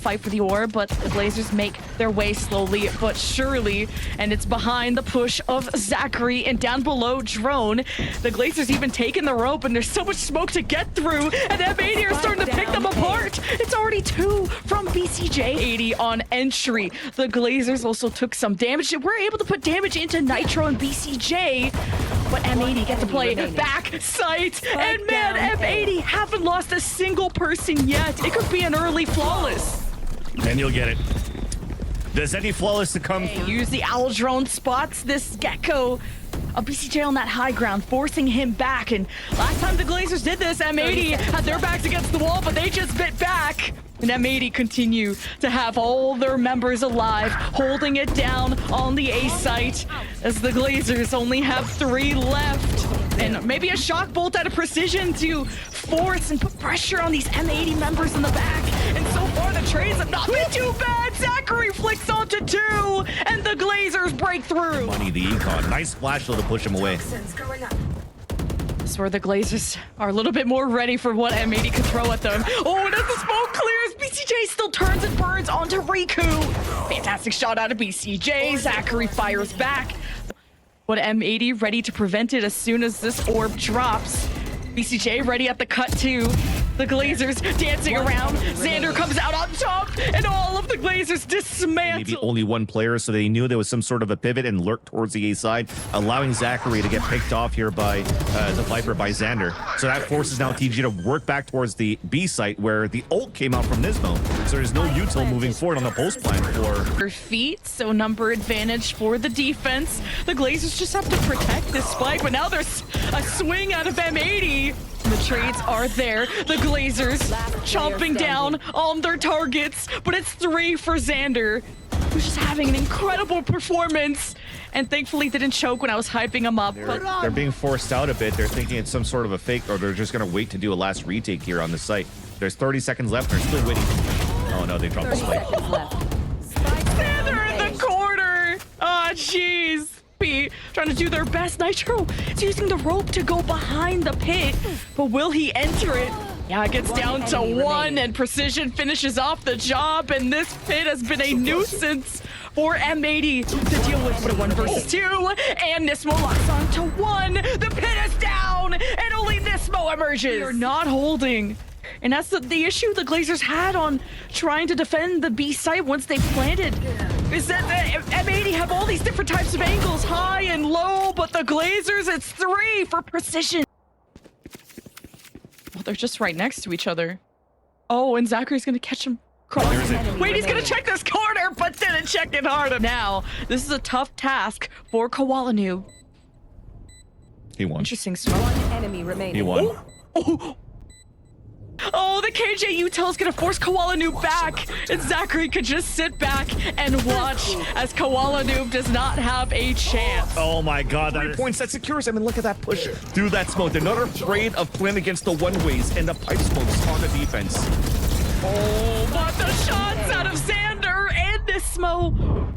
fight for the orb, but the Glazers make their way slowly but surely, and it's behind the push of Zachary and down below Drone. The Glazers even taking the rope, and there's so much smoke to get through, and M80 are starting to pick them apart. It's already 2 from BCJ. 80 on entry. The Glazers also took some damage. We're able to put damage into Nitro and BCJ, but M80 get to play back sight, and man, M80 haven't lost a single person yet. It could be an early flawless. And you'll get it. Does any flawless to come through? Use the owl drone, spots this Gecko. A BCJ on that high ground, forcing him back. And last time the Glazers did this, M80 had their backs against the wall, but they just bit back. And M80 continue to have all their members alive, holding it down on the A site, as the Glazers only have 3 left. And maybe a shock bolt out of precision to force and put pressure on these M80 members in the back. And so far, the trades have not been too bad. Zachary flicks onto 2, and the Glazers break through. Money, the econ. Nice flash though to push him away. This is where the Glazers are a little bit more ready for what M80 could throw at them. Oh, and as the smoke clears, BCJ still turns and burns onto Riku. Fantastic shot out of BCJ. Zachary fires back. But M80 ready to prevent it as soon as this orb drops. BCJ ready at the cut too. The Glazers dancing around. Xander comes out on top, and all of the Glazers dismantle. Maybe only one player, so they knew there was some sort of a pivot and lurked towards the A side, allowing Zachary to get picked off here by the Viper by Xander. So that forces now TG to work back towards the B site where the ult came out from Nismo. So there's no util moving forward on the post plan for feet, so number advantage for the defense. The Glazers just have to protect this spike, but now there's a swing out of M80. The trades are there. The Glazers chomping down on their targets, but it's 3 for Xander, who's just having an incredible performance, and thankfully didn't choke when I was hyping him up. But they're being forced out a bit. They're thinking it's some sort of a fake, or they're just going to wait to do a last retake here on the site. There's 30 seconds left. They're still waiting. Oh no, they dropped the spike. Xander in the corner. Oh, jeez. Trying to do their best. Nitro is using the rope to go behind the pit, but will he enter it? Yeah, it gets down to 1, and Precision finishes off the job, and this pit has been a nuisance for M80 to deal with. But a 1 versus 2, and Nismo locks on to 1. The pit is down, and only Nismo emerges. They're not holding. And that's the issue the Glazers had on trying to defend the B site once they planted, is that the M80 have all these different types of angles, high and low, but the Glazers, it's 3 for Precision. Well, they're just right next to each other. Oh, and Zachary's gonna catch him. Wait, he's gonna check this corner, but didn't check it hard enough. Now, this is a tough task for Kawalanu. He won. Interesting smoke. 1 enemy remaining. He won. Oh, the KJ util is gonna force Kawalanu back, and Zachary could just sit back and watch as Kawalanu does not have a chance. Oh my god, 3 points, that secures him, and look at that push through that smoke. They're not afraid of playing against the one-ways and the pipe smokes on the defense. Oh, but the shots out of Xander and Nismo.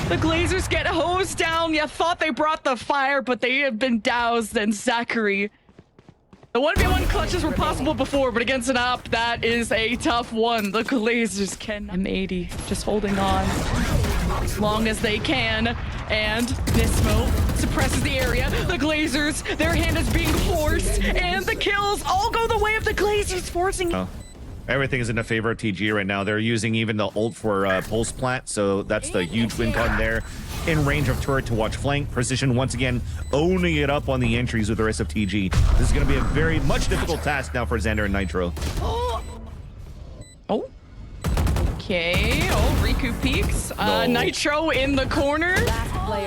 The Glazers get hosed down. You thought they brought the fire, but they have been doused, and Zachary. The 1v1 clutches were possible before, but against an op, that is a tough one. The Glazers can. M80 just holding on as long as they can, and Nismo suppresses the area. The Glazers, their hand is being forced, and the kills all go the way of the Glazers, forcing. Oh. Everything is in the favor of TG right now. They're using even the ult for pulse plant, so that's the huge win con there. In range of turret to watch flank. Precision once again owning it up on the entries with the rest of TG. This is going to be a very much difficult task now for Xander and Nitro. Oh. Okay. Oh, Riku peeks. No. Nitro in the corner.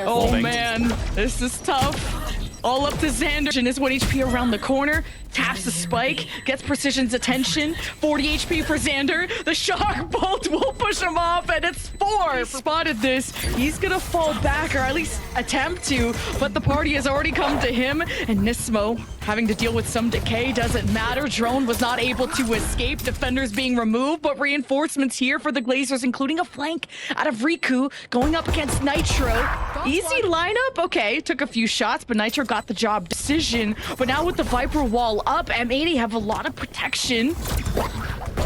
Oh man, this is tough. All up to Xander, and is 1 HP around the corner. Taps the spike, gets Precision's attention. 40 HP for Xander. The shock bolt will push him off, and it's 4. He spotted this. He's gonna fall back, or at least attempt to, but the party has already come to him, and Nismo having to deal with some decay. Doesn't matter. Drone was not able to escape. Defenders being removed, but reinforcements here for the Glazers, including a flank out of Riku going up against Nitro. Easy lineup. Okay, took a few shots, but Nitro got the job. Decision, but now with the Viper wall up, M80 have a lot of protection.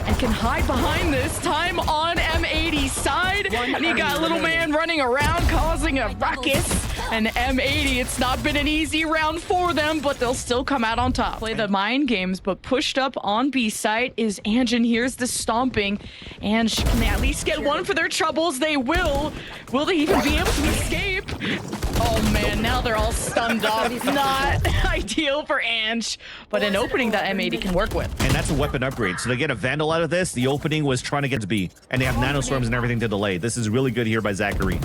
and can hide behind this time on M80's side. And he got a little man running around causing a ruckus. And M80, it's not been an easy round for them, but they'll still come out on top. Play the mind games, but pushed up on B site is Ange, and here's the stomping. Ange can they at least get one for their troubles? They will. Will they even be able to escape? Oh man, now they're all stunned up. Not ideal for Ange, but an opening that M80 can work with. And that's a weapon upgrade. So they get a Vandal out of this. The opening was trying to get to B, and they have nanostorms and everything to delay. This is really good here by Zachary.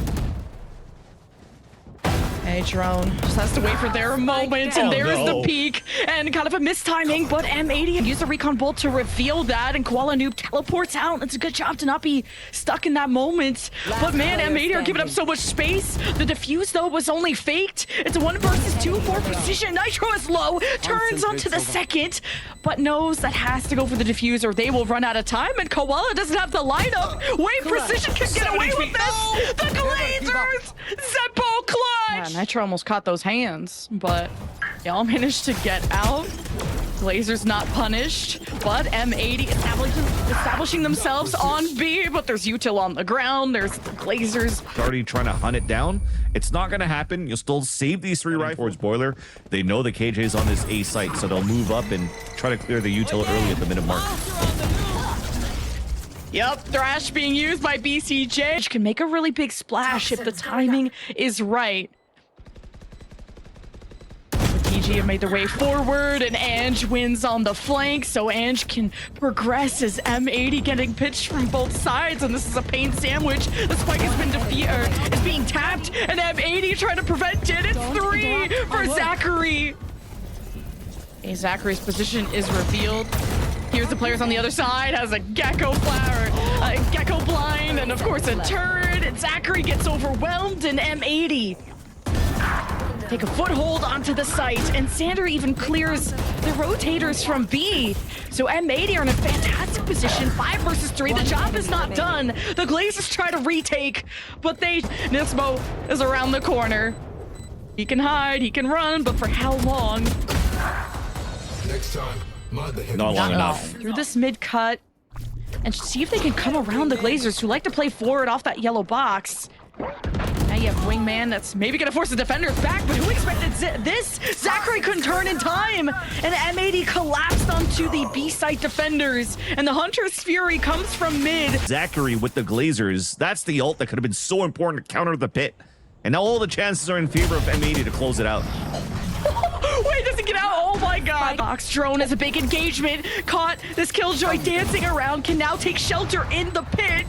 Hey, Drone just has to wait for their moment, and there's the peak, and kind of a mistiming, but M80 used the recon bolt to reveal that, and Koala Noob teleports out. It's a good job to not be stuck in that moment. But man, M80 are giving up so much space. The defuse, though, was only faked. It's a 1 versus 2 for precision. Nitro is low, turns onto the second, but knows that has to go for the defuse or they will run out of time, and Koala doesn't have the lineup. Wait, precision can get away with this. The Glazers, Zeppo clutch. Yeah, Nitro almost caught those hands, but y'all managed to get out. Glazers not punished, but M80 establishing themselves on B, but there's util on the ground. There's the Glazers. Already trying to hunt it down. It's not going to happen. You'll still save these 3 rifles towards Boiler. They know the KJ's on this A site, so they'll move up and try to clear the util early at the minute mark. Yep, Thrash being used by BCJ. Which can make a really big splash if the timing is right. TG have made their way forward, and Ange wins on the flank, so Ange can progress as M80 getting pitched from both sides, and this is a pain sandwich. The spike has been is being tapped, and M80 trying to prevent it. It's 3 for Zachary. Okay, Zachary's position is revealed. Here's the players on the other side, has a Gecko flower, a Gecko blind, and of course a turret, and Zachary gets overwhelmed, and M80 take a foothold onto the site, and Sander even clears the rotators from B. So M80 are in a fantastic position, 5 versus 3. The job is not done. The Glazers try to retake, but Nismo is around the corner. He can hide, he can run, but for how long? Next time, not long enough. Through this mid cut, and see if they can come around the Glazers, who like to play forward off that yellow box. Now you have Wingman that's maybe going to force the defenders back, but who expected this? Zachary couldn't turn in time, and M80 collapsed onto the B-site defenders, and the Hunter's Fury comes from mid. Zachary with the Glazers, that's the ult that could have been so important to counter the pit. And now all the chances are in favor of M80 to close it out. Wait, does it get out? Oh my god. Fox Drone has a big engagement. Caught this Killjoy dancing around, can now take shelter in the pit.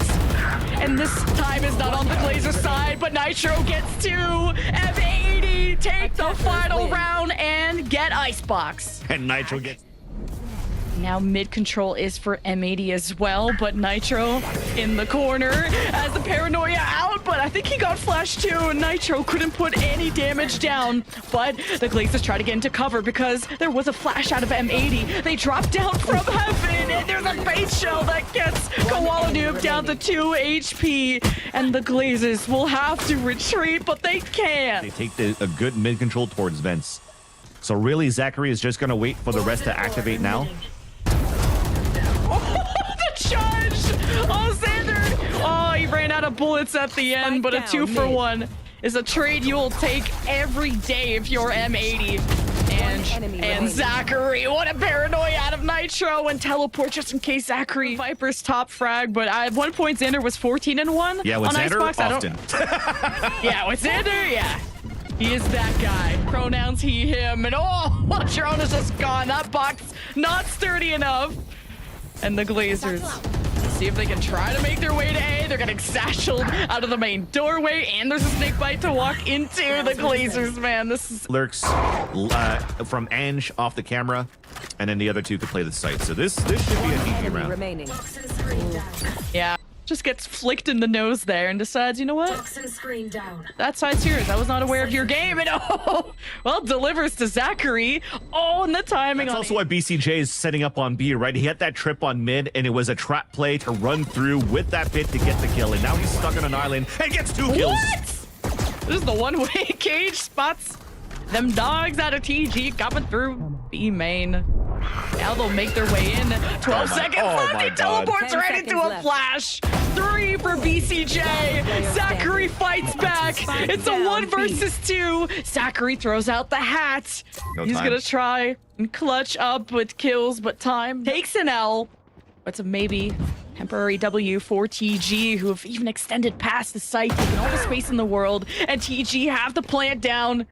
And this time is not on the Glazer side, but Nitro gets 2. M80 take the final round and get Icebox. And Nitro gets... Now mid control is for M80 as well, but Nitro in the corner as the paranoia out, but I think he got flashed too, and Nitro couldn't put any damage down. But the Glazers try to get into cover because there was a flash out of M80. They drop down from heaven, and there's a base shell that gets Koala Noob down to 2 HP, and the Glazers will have to retreat, but they can't. They take a good mid control towards Vents. So really, Zachary is just going to wait for the rest to activate now. The judge! Oh, Xander! Oh, he ran out of bullets at the end, but a 2-for-1 is a trade you will take every day if you're M80. And Zachary, what a paranoia out of Nitro, and teleport just in case Zachary Viper's top frag. But at one point, Xander was 14-1. Yeah, with on Xander, Icebox. often. Yeah, with Xander, yeah. He is that guy. Pronouns he, him, and oh, Drone is just gone. That box not sturdy enough. And the Glazers, see if they can try to make their way to A. They're getting satcheled out of the main doorway, and there's a snake bite to walk into. The Glazers, man, this is... Lurks from Ange off the camera, and then the other 2 could play the site. So this should be a GG round. Remaining. Yeah, just gets flicked in the nose there and decides, you know what? That side's yours. I was not aware of your game. And oh, well, delivers to Zachary. Oh, and the timing. That's also why BCJ is setting up on B, right? He had that trip on mid, and it was a trap play to run through with that pit to get the kill. And now he's stuck on an island and gets 2 kills. What? This is the one-way Cage spots them dogs out of TG coming through B main. Now they'll make their way in. 12 seconds left. my He God. teleports 10 right into seconds a left. flash. 3 for BCJ. Zachary fights back. It's a 1 versus 2. Zachary throws out the hat. No He's time. gonna try and clutch up with kills, but time takes an L. It's a maybe temporary W for TG, who have even extended past the site, taking all the space in the world, and TG have the plant down.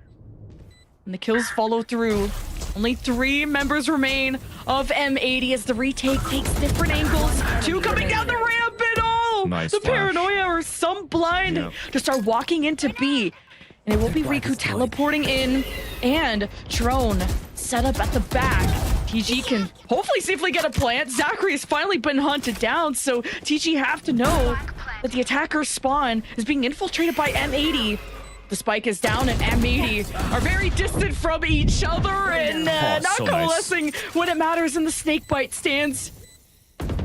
And the kills follow through. Only 3 members remain of M80 as the retake takes different angles. 2 coming down the ramp and all. Nice The flash. paranoia or some blind Yeah. to start walking into B. And it will be Riku teleporting in and drone set up at the back. TG can hopefully safely get a plant. Zachary has finally been hunted down, so TG have to know that the attacker's spawn is being infiltrated by M80. The spike is down and M80 are very distant from each other and not so nice. coalescing when it matters, and the snakebite stands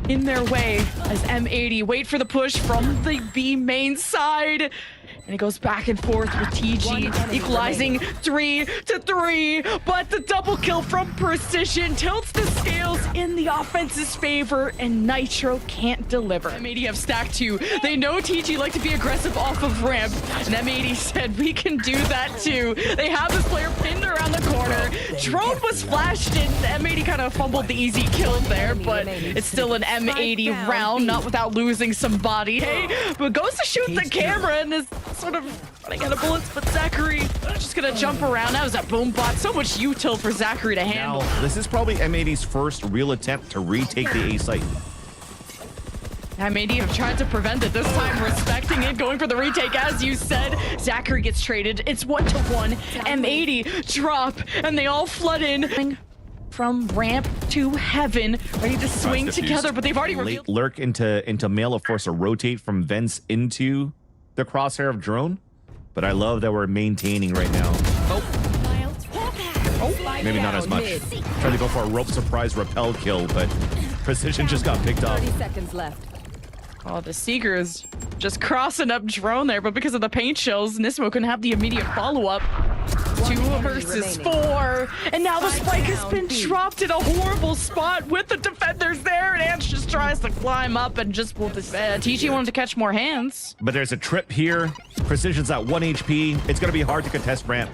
in their way as M80 wait for the push from the B main side. And it goes back and forth with TG, equalizing 3 to 3. But the double kill from Precision tilts the scales in the offense's favor, and Nitro can't deliver. M80 have stacked 2. They know TG like to be aggressive off of ramp, and M80 said, we can do that too. They have this player pinned around the corner. Drone was flashed, and M80 kind of fumbled the easy kill there, but it's still an M80 round, not without losing some body. Hey, but goes to shoot the camera and is sort of running out of bullets, but Zachary just gonna jump around. That was a boom bot. So much util for Zachary to handle. Now, this is probably M80's first real attempt to retake the A site. M80 have tried to prevent it this time, respecting it, going for the retake, as you said. Zachary gets traded. It's 1-1. M80 drop, and they all flood in from ramp to heaven, ready to swing Defused. together, but they've already Late revealed. lurk into Male, force a rotate from vents into the crosshair of drone. But I love that we're maintaining right now. Maybe not as much. Trying to go for a rope surprise repel kill, but Precision just got picked off. 30 seconds left. Oh, the Seeker is just crossing up drone there, but because of the paint shells, Nismo couldn't have the immediate follow-up. 2 versus 4, and now the spike has been dropped in a horrible spot with the defenders there, and Ants just tries to climb up and just will despair. TG wanted to catch more hands. But there's a trip here. Precision's at 1 HP. It's going to be hard to contest ramp.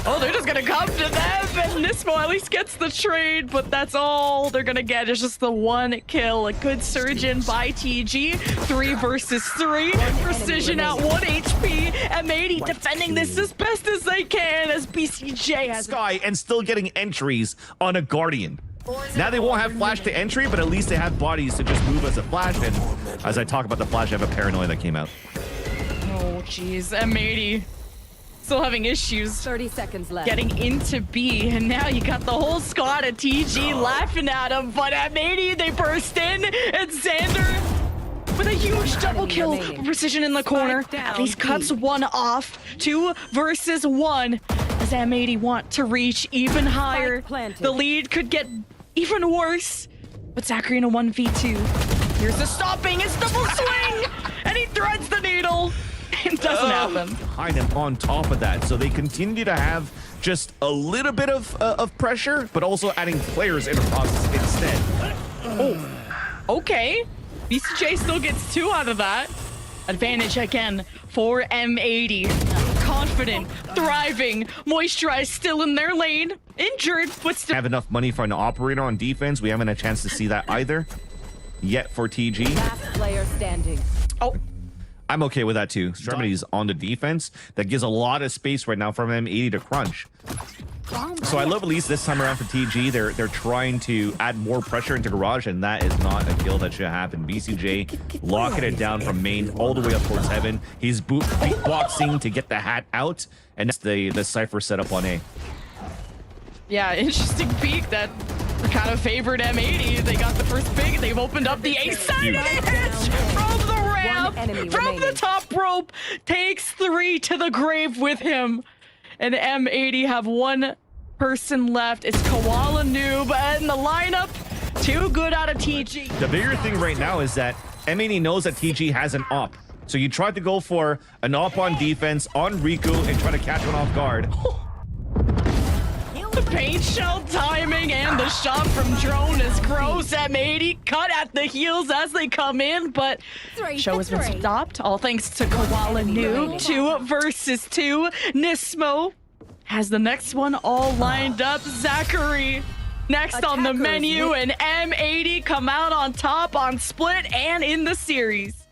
Oh, they're just gonna come to them, and Nismo at least gets the trade, but that's all they're gonna get. It's just the 1 kill. A good surgeon by TG. 3 versus 3. Precision at 1 HP. M80 defending this as best as they can as BCJ has Sky and still getting entries on a Guardian. Now they won't have flash to entry, but at least they have bodies to just move as a flash. And as I talk about the flash, I have a paranoia that came out. Oh, jeez. M80 still having issues 30 seconds left. getting into B, and now you got the whole squad of TG laughing at him, but M80, they burst in, and Xander with a huge double kill. remaining. Precision in the corner, at least cuts 1 off. 2 versus 1, as M80 want to reach even higher. planted. The lead could get even worse, but Zachary in a 1v2. Here's the stopping, it's double swing, and he threads the needle. It doesn't happen. Behind him on top of that, so they continue to have just a little bit of pressure, but also adding players in the process instead. Oh, okay. BCJ still gets 2 out of that. Advantage again for M80. Confident, thriving, Moisturize still in their lane. Injured, but still. Have enough money for an operator on defense. We haven't had a chance to see that either yet for TG. Last player standing. Oh, I'm okay with that too. Extremities on the defense. That gives a lot of space right now from M80 to crunch. So I love at least this time around for TG. They're trying to add more pressure into garage, and that is not a kill that should happen. BCJ locking it down from main all the way up towards heaven. He's beatboxing to get the hat out, and that's the Cypher setup on A. yeah, interesting peek that kind of favored M80. They got the first pick. They've opened up the A side of the edge from the ramp, enemy from the remaining. top rope. Takes 3 to the grave with him. And M80 have 1 person left. It's Koala Noob in the lineup. 2 good out of TG. The bigger thing right now is that M80 knows that TG has an op. So you tried to go for an op on defense on Riku and try to catch one off guard. The paint shell timing and the shot from drone is gross. M80 cut at the heels as they come in, but show has been stopped. All thanks to Koala Noob. 2 versus 2. Nismo has the next one all lined up. Zachary next on the menu, and M80 come out on top on split and in the series.